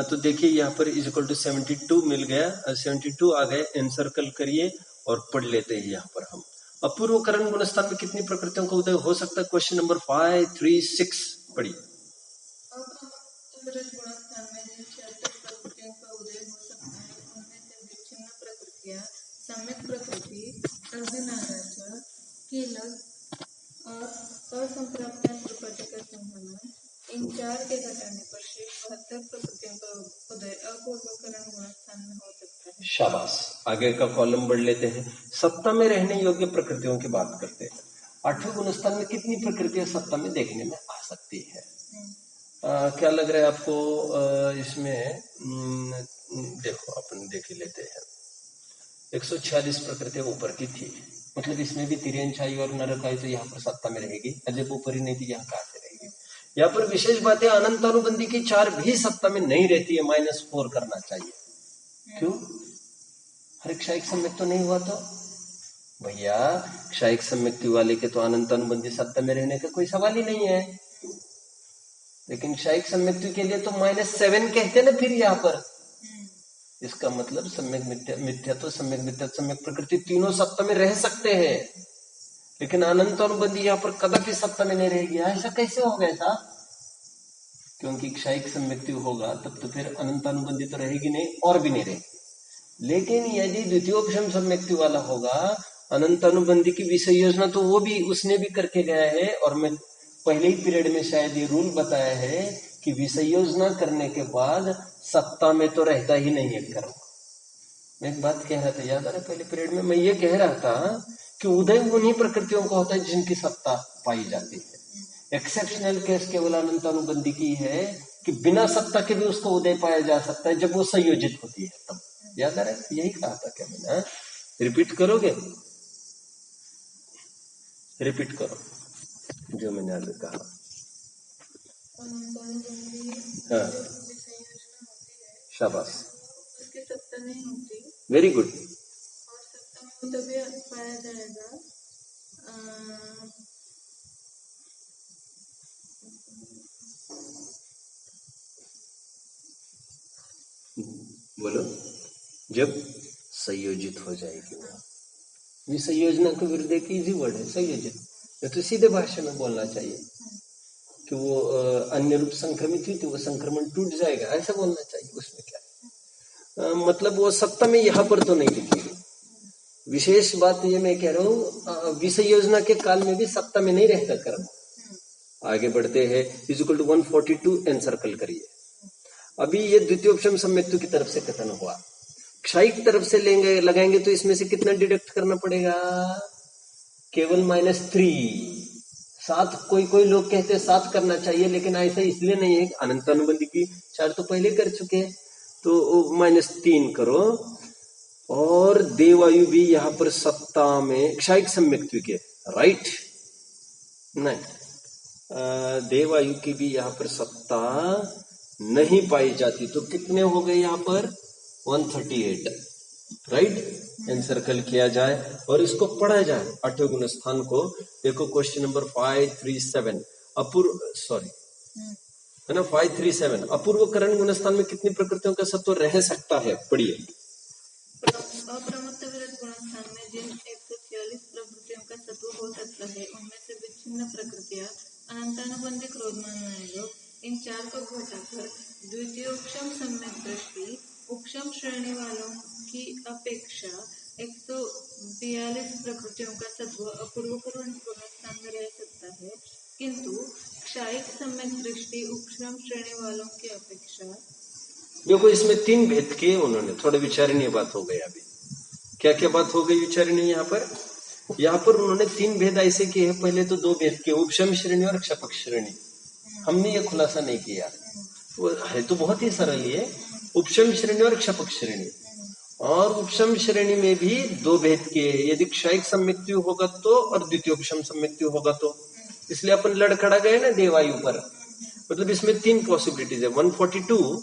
तो देखिए यहाँ पर इज इक्वल टू 72 मिल गया, 72 आ गए, एनसर्कल करिए और पढ़ लेते हैं यहाँ पर हम। अपूर्व करण गुण स्थान में कितनी प्रकृतियों का उदय हो सकता है? क्वेश्चन नंबर 5, 3, 6 पढ़िए। सम्यक प्रकृति, अर्धनाराच, कीलक और असंप्राप्त सर्वपाटिका संगनन, इन 4 के घटाने पर शेष 72 प्रकृतियों का उदय अपूर्वकरण गुण स्थान में हो सकता है। शाबाश। आगे का कॉलम बढ़ लेते हैं। सत्ता में रहने योग्य प्रकृतियों की बात करते हैं। 8वें गुण स्थान में कितनी प्रकृतियां सत्ता में देखने में आ सकती है? क्या लग रहा है आपको? इसमें देखो, अपन देख लेते हैं। 146 प्रकृतियां ऊपर की थी, मतलब इसमें भी तिर्यंछाई और नरकाई तो यहाँ पर सत्ता में रहेगी। जब ऊपर ही नहीं थी, यहाँ कहाँ से रहेगी? यहाँ पर विशेष बात है, अनंत अनुबंधी की 4 भी सत्ता में नहीं रहती है, -4 करना चाहिए। क्यों? हर क्षयिक सम्यक्त तो नहीं हुआ तो भैया, क्षयिक सम्यक्ति वाले के तो अनंत अनुबंधी सत्ता में रहने का कोई सवाल ही नहीं है, लेकिन क्षयिक सम्यक्ति के लिए तो -7 कहते ना फिर यहाँ पर। इसका मतलब सम्यक मिथ्या तो सम्यक मिथ्या सम्यक प्रकृति तीनों सत्ता में रह सकते हैं, लेकिन अनंत अनुबंधी यहाँ पर कदापि सत्ता में नहीं रहेगी। ऐसा कैसे होगा? ऐसा क्योंकि क्षयिक सम्यक्ति होगा तब तो फिर अनंत अनुबंधी तो रहेगी नहीं, और भी नहीं रहेगी। लेकिन यदि द्वितीयोपशम सम्यक्ति वाला होगा, अनंत अनुबंधी की विषय योजना तो वो भी उसने भी करके गया है, और मैं पहले ही पीरियड में शायद ये रूल बताया है कि विषय योजना करने के बाद सत्ता में तो रहता ही नहीं है कर्म। मैं एक बात कह रहा था, याद आ रहा है? पहले पीरियड में मैं ये कह रहा था कि उदय उन्हीं प्रकृतियों का होता है जिनकी सत्ता पाई जाती है। एक्सेप्शनल केस केवल अनंत अनुबंधी की है कि बिना सत्ता के भी उसको उदय पाया जा सकता है जब वो संयोजित होती है तब। याद आ रहा है? यही कहा था क्या मैंने? रिपीट करोगे? रिपीट करो जो मैंने आगे कहा। हाँ, शाबाश, उसकी सत्ता नहीं होती। Very good. और सत्ता में तभी पाया जाएगा बोलो, जब संयोजित हो जाएगी वो। विषय योजना को विरुद्ध एक इजी वर्ड है संयोजित, तो सीधे भाषा में बोलना चाहिए कि वो अन्य रूप संक्रमित हुई तो वो संक्रमण टूट जाएगा, ऐसा बोलना चाहिए। उसमें क्या मतलब वो सत्ता में यहाँ पर तो नहीं लिखेगी। विशेष बात ये मैं कह रहा हूँ, विषय योजना के काल में भी सत्ता में नहीं रहता कर्म। आगे बढ़ते हैं, इज इक्वल टू 142 एनसर्कल करिए। अभी ये द्वितीयोपशम सम्यक्तु की तरफ से कथन हुआ, क्षयिक तरफ से लेंगे लगाएंगे तो इसमें से कितना डिडक्ट करना पड़ेगा, केवल -3। 7 कोई लोग कहते हैं 7 करना चाहिए, लेकिन ऐसा इसलिए नहीं है, अनंत अनुबंधी की 4 तो पहले कर चुके हैं, तो -3 करो। और देवायु भी यहां पर सत्ता में क्षयिक सम्यक्तु के राइट नहीं, देवायु की भी यहां पर सत्ता नहीं पाई जाती, तो कितने हो गए यहां पर 138 राइट। एनसर्कल किया जाए और इसको पढ़ा जाए 8वें गुण स्थान को। देखो क्वेश्चन नंबर 537 है ना, 537 अपूर्व करण गुण स्थान में कितनी प्रकृतियों का सत्व रह सकता है, पढ़िए। अप्रमत्त विरत गुण स्थान में जिन 146 प्रवृत्तियों का सत्व हो सकता है, उनमें से विच्छिन्न प्रकृतियां अनंतानुबंधी क्रोधमान योग, इन 4 को घटाकर द्वितीयोपशम सम्यक दृष्टि उपशम श्रेणी वालों की अपेक्षा 142 प्रकृतियों का सत्व अपूर्व करण गुण स्थान में रह सकता है, किंतु क्षयिक सम्यक दृष्टि उपशम श्रेणी वालों की अपेक्षा। देखो इसमें 3 भेद किए उन्होंने, थोड़ा विचारणीय बात हो गई। अभी क्या क्या बात हो गई विचारणीय, यहाँ पर उन्होंने 3 भेद ऐसे किए हैं। पहले तो 2 भेद किए, उपशम श्रेणी और क्षपक श्रेणी। हमने ये खुलासा नहीं किया, वो है तो बहुत ही सरल है, उपशम श्रेणी और क्षपक श्रेणी। और उपशम श्रेणी में भी 2 भेद किए, यदि क्षयिक सम्यक्त्यु होगा तो और द्वितीयोपशम सम्यक्त्यु होगा तो। इसलिए अपन लड़खड़ा गए ना देवायु पर, मतलब इसमें 3 पॉसिबिलिटीज है, 142,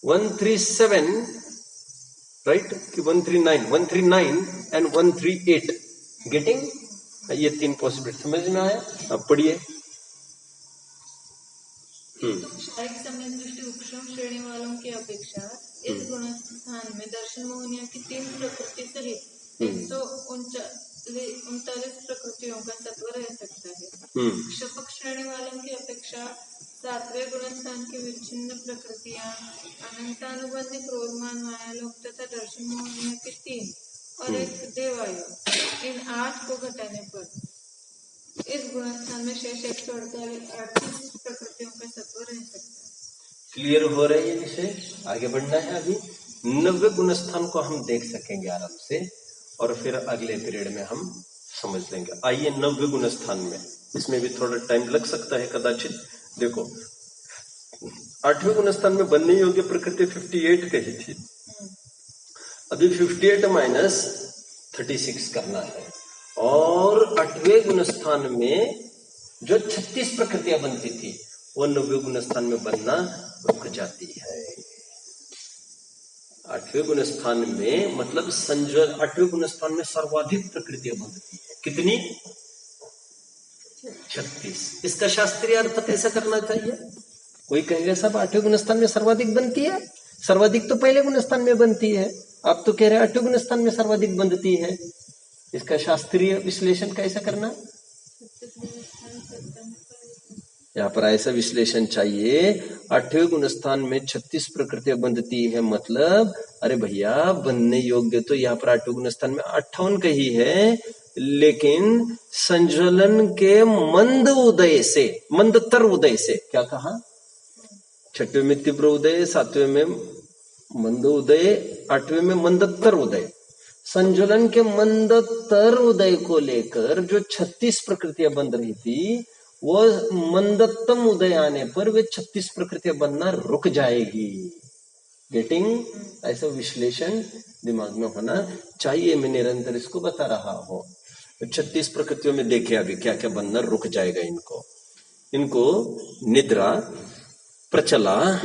137 राइट कि 139 एंड 138 गेटिंग, ये 3 पॉसिबिलिटी समझ में आया। अब पढ़िए। क्षयिक सम्यक दृष्टि उपशम श्रेणी वालों की अपेक्षा इस गुण स्थान में दर्शन मोहनिया की 3 प्रकृति सहित 139 प्रकृतियों का सत्व रह सकता है। क्षपक श्रेणी वालों की अपेक्षा 7वें गुण स्थान की विच्छिन्न प्रकृतियां अनंतानुबंधी क्रोधमान मायालोक तथा दर्शन मोहनिया की 3 और 1 देवायु, इन 8 को घटाने पर इस गुण स्थान में शेष 138 प्रकृतियों का सत्व रह सकता है। क्लियर हो रहा है ये विषय, आगे बढ़ना है। अभी 90 गुण स्थान को हम देख सकेंगे आराम से, और फिर अगले पीरियड में हम समझ लेंगे। आइए 90 गुण स्थान में, इसमें भी थोड़ा टाइम लग सकता है कदाचित। देखो 8वें गुण स्थान में बनने योग्य प्रकृति 58 कही थी, अभी 58 माइनस 36 करना है। और 8वें गुण स्थान में जो 36 प्रकृतियां बनती थी वो 90 गुण स्थान में बनना रुक जाती है। 8वें गुण स्थान में मतलब 8वें गुण स्थान में सर्वाधिक प्रकृतियां बनती है, कितनी, 36। इसका शास्त्रीय अर्थ कैसा करना चाहिए, कोई कहेगा सब 8वें गुण स्थान में सर्वाधिक बनती है, सर्वाधिक तो पहले गुण स्थान में बनती है, आप तो कह रहे हैं 8वें गुण स्थान में सर्वाधिक बनती है। इसका शास्त्रीय विश्लेषण कैसा करना, यहाँ पर ऐसा विश्लेषण चाहिए, 8वें गुण स्थान में 36 प्रकृतियां बनती है, मतलब अरे भैया बनने योग्य तो यहाँ पर 8वें गुण स्थान में 58 कही है, लेकिन संज्वलन के मंद उदय से, मंदतर उदय से, क्या कहा, 6वें में तीव्र उदय, 7वें में मंद उदय, 8वें में मंदतर उदय। संज्वलन के मंदतर उदय को लेकर जो 36 प्रकृतियां बन रही थी, वो मंदतम उदय आने पर वे 36 प्रकृतियां बनना रुक जाएगी। गेटिंग, ऐसा विश्लेषण दिमाग में होना चाहिए, मैं निरंतर इसको बता रहा हूं। 36 प्रकृतियों में देखे अभी क्या क्या बनना रुक जाएगा इनको निद्रा, प्रचला,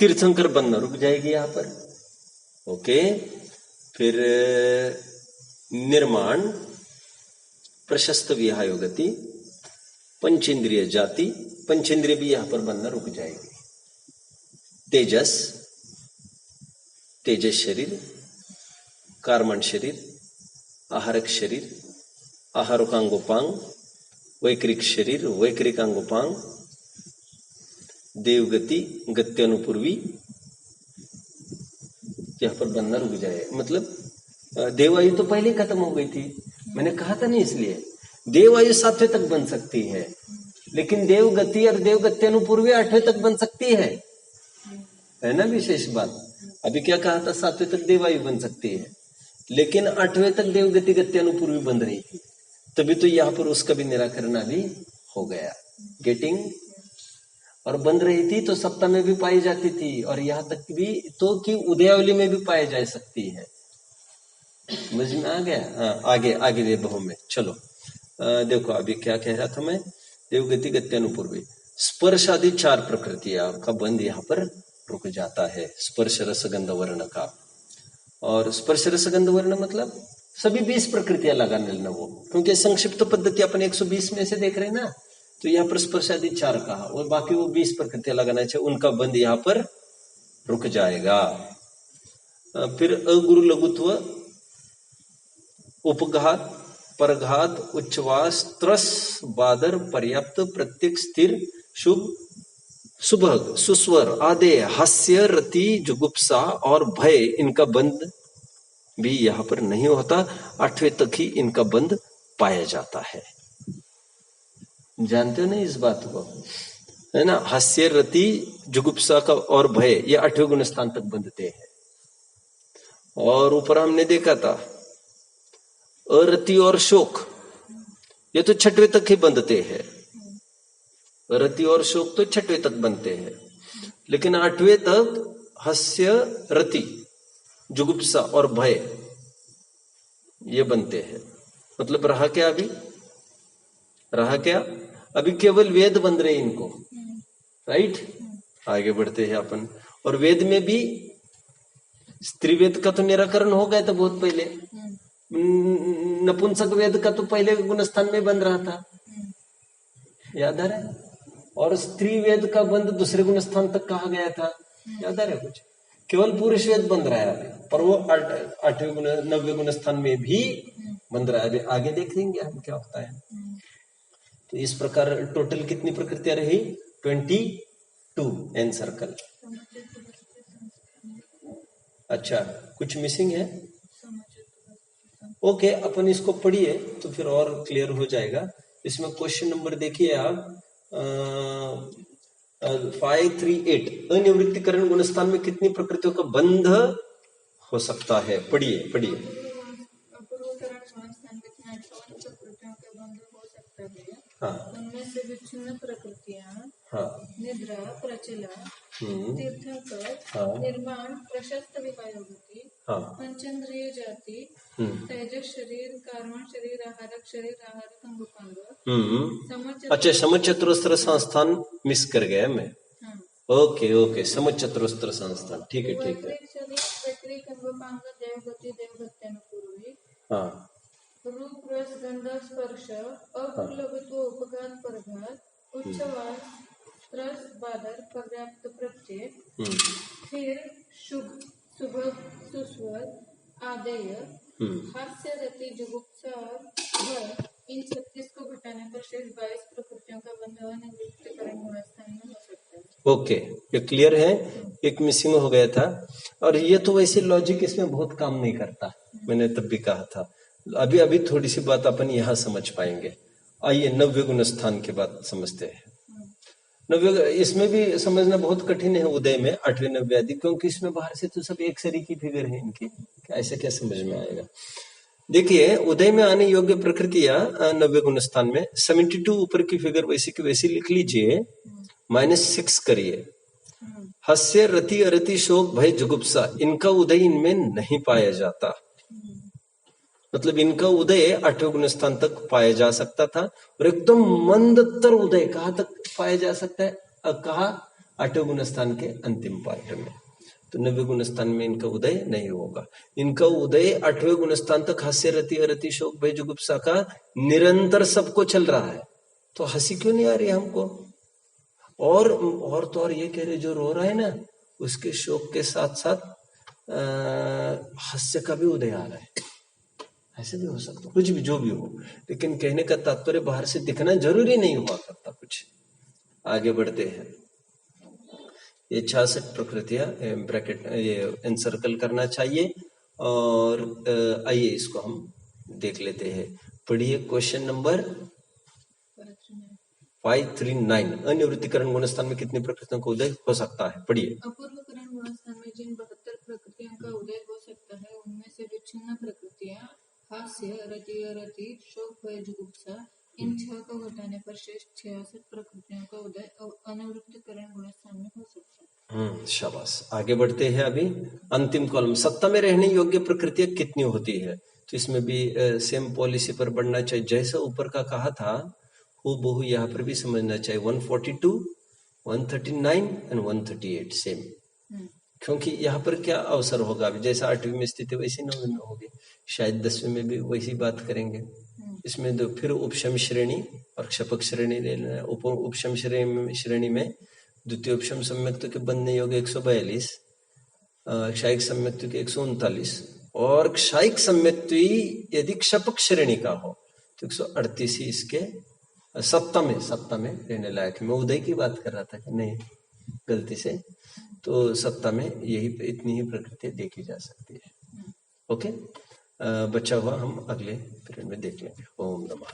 तीर्थंकर बनना रुक जाएगी यहाँ पर, ओके। फिर निर्माण, प्रशस्त विहायो गति, पंचेंद्रिय जाति, पंचेंद्रिय भी यहां पर बनना रुक जाएगी। तेजस, तेजस शरीर, कार्मण शरीर, आहारक शरीर, आहारकांगोपांग, वैक्रिक शरीर, वैक्रिकांगोपांग, देवगति, गत्यनुपूर्वी, यहां पर बनना रुक जाए। मतलब देवायु तो पहले खत्म हो गई थी, मैंने कहा था नहीं, इसलिए देव आयु 7वें तक बन सकती है, लेकिन देव गति और देव गत्यनुपूर्वी 8वें तक बन सकती है ना विशेष बात। अभी क्या कहा था, 7वें तक देवायु बन सकती है, लेकिन 8वें तक देव गति गत्यानुपूर्वी बन रही थी, तभी तो यहाँ पर उसका भी निराकरण अभी हो गया। गेटिंग, और बन रही थी तो सप्ताह में भी पाई जाती थी, और यहाँ तक भी तो कि उदयावली में भी पाई जा सकती है। समझ में आ गया? हाँ, आगे आगे देवों में चलो। देखो अभी क्या कह रहा था मैं, देवगति गत्यानुपूर्वी स्पर्श आदि 4 प्रकृतियां का बंध यहाँ पर रुक जाता है, स्पर्श रस गंध वर्ण का। और स्पर्श रस गंध वर्ण मतलब सभी 20 प्रकृतियां लगाने लेना वो, क्योंकि संक्षिप्त पद्धति अपन 120 में से देख रहे हैं ना, तो यहाँ पर स्पर्श आदि 4 कहा, और बाकी वो 20 प्रकृतियां लगाना चाहिए, उनका बंध यहाँ पर रुक जाएगा। फिर अगुरु लघुत्व, उपघात, परघात, उच्चवास, त्रस, बादर, पर्याप्त, प्रत्येक, स्थिर, शुभ, सुभग, सुस्वर, आदे, हास्य, रति, जुगुप्सा और भय, इनका बंध भी यहाँ पर नहीं होता। 8वें तक ही इनका बंध पाया जाता है। जानते हो ना इस बात को, है ना? हास्य, रति, जुगुप्सा का और भय, ये 8वें गुण स्थान तक बंधते हैं। और ऊपर हमने देखा था अरति और शोक, ये तो 6वें तक ही बंधते हैं। रति और शोक तो 6वें तक बनते हैं, लेकिन 8वें तक हास्य, रति, जुगुप्सा और भय ये बनते हैं। मतलब रहा क्या अभी? रहा क्या? अभी केवल वेद बन रहे इनको, राइट? आगे बढ़ते हैं अपन। और वेद में भी स्त्री वेद का तो निराकरण हो गया था बहुत पहले, नपुंसक वेद का तो पहले गुणस्थान में बन रहा था, याद आ रहा है? और स्त्री वेद का बंध दूसरे गुणस्थान तक कहा गया था, याद आ रहा है कुछ? केवल पुरुष वेद बन रहा है अभी, पर वो 8वें गुण 9वें गुणस्थान में भी बन रहा है। अभी आगे देखेंगे हम क्या होता है। तो इस प्रकार टोटल कितनी प्रकृतियां रही? 22 एन सर्कल। अच्छा, कुछ मिसिंग है? ओके, अपन इसको पढ़िए तो फिर और क्लियर हो जाएगा। इसमें क्वेश्चन नंबर देखिए आप 538, अनिवृत्तिकरण गुणस्थान में कितनी प्रकृतियों का बंध हो सकता है? पढ़िए पढ़िए। हाँ, उनमें से विच्छिन्न प्रकृतियां, हाँ, निद्रा, प्रचला, तीर्थंकर, हाँ, निर्माण, प्रशस्त विवायोगति, हाँ, पंचेंद्रिय जाति, तेजस शरीर, कार्बन शरीर, आहारक अंगोपांग, अच्छा, समचतुरस्त्र संस्थान मिस कर गया मैं। हाँ, ओके ओके, समचतुरस्त्र संस्थान, ठीक है ठीक है। वैक्रिक अंगोपांग, देवगति, देवगत्यानुपूर्वी, हाँ, रूप, रस, गंध, स्पर्श, अपूर्लघुत्व, उपघात, परघात, उच्चवास, त्रस, बादर, पर्याप्त, प्रत्यय, फिर शुभ, सुभग, सुस्वर, आदेय, हास्य, रति, जुगुप्सा, भय, इन 36 को घटाने पर शेष 22 प्रकृतियों का बंध अनिवृत्तिकरण गुणस्थान में हो सकता है। ओके, ये क्लियर है। एक मिसिंग हो गया था, और ये तो वैसे लॉजिक इसमें बहुत काम नहीं करता, मैंने तब भी कहा था। अभी अभी थोड़ी सी बात अपन यहाँ समझ पाएंगे। आइए 9वें गुण स्थान की बात समझते हैं। 9वें, इसमें भी समझना बहुत कठिन है उदय में, 8वें 9वें आदि, क्योंकि इसमें बाहर से तो सब एक सरी की फिगर है इनकी, ऐसे क्या समझ में आएगा? देखिए, उदय में आने योग्य प्रकृतियां 9वें गुण स्थान में 72 ऊपर की फिगर वैसी की वैसी लिख लीजिए, -6 करिए। हास्य, रति, अरति, शोक, भय, जुगुप्सा, इनका उदय इनमें नहीं पाया जाता। मतलब इनका उदय 8वें गुण स्थान तक पाया जा सकता था, और एकदम मंदतर उदय कहाँ तक पाया जा सकता है? कहा 8वें गुण स्थान के अंतिम पार्ट में। तो 9वें गुण स्थान में इनका उदय नहीं होगा। इनका उदय 8वें गुण स्थान तक हास्य, रति, अरति, शोक, भय, जुगुप्सा का निरंतर सबको चल रहा है, तो हंसी क्यों नहीं आ रही हमको? और तो और ये कह रहे जो रो रहा है ना, उसके शोक के साथ साथ हास्य का भी उदय आ रहा है। ऐसे भी हो सकता, कुछ भी जो भी हो, लेकिन कहने का तात्पर्य बाहर से दिखना जरूरी नहीं हुआ करता कुछ। आगे बढ़ते हैं। ये 66 प्रकृतियां ब्रैकेट ये एनसर्कल करना चाहिए, और आइए इसको हम देख लेते हैं। पढ़िए क्वेश्चन नंबर 539। अनिवृत्तिकरण गुणस्थान में कितनी प्रकृतियों का उदय हो सकता है? पढ़िए। अपूर्वकरण गुणस्थान में जिन 72 प्रकृतियों का उदय हो सकता है उनमें से विच्छिन्न प्रकृतियां हास्य, रति, अरति, शोक, भय, जुगुप्सा, इन 6 को घटाने पर शेष 66 प्रकृतियों का उदय अनिवृत्तिकरण गुणस्थान में हो सकता है। शाबाश। आगे बढ़ते हैं। अभी अंतिम कॉलम, सत्ता में रहने योग्य प्रकृतियां कितनी होती है? तो इसमें भी सेम पॉलिसी पर बढ़ना चाहिए। जैसा ऊपर का कहा था हूबहू यहाँ पर भी समझना चाहिए। 142, 139 एंड 138 सेम। क्योंकि यहाँ पर क्या अवसर होगा, अभी जैसा 8वीं में स्थिति वैसी 9वीं में होगी, शायद 10वीं में भी वैसी बात करेंगे। इसमें तो फिर उपशम श्रेणी और क्षपक श्रेणी ले लेना। उपशम श्रेणी में द्वितीय उपशम सम्यक्तों के बनने योग्य 142, क्षायिक सम्यक्तों के 139 और क्षायिक सम्यक्ति यदि क्षपक श्रेणी का हो तो 138 ही इसके सत्ता में रहने लायक। मैं उदय की बात कर रहा था कि नहीं, गलती से। तो सत्ता में यही इतनी ही प्रकृति देखी जा सकती है। ओके, बचा हुआ हम अगले पीरियड में देख लेंगे। ओम नमः।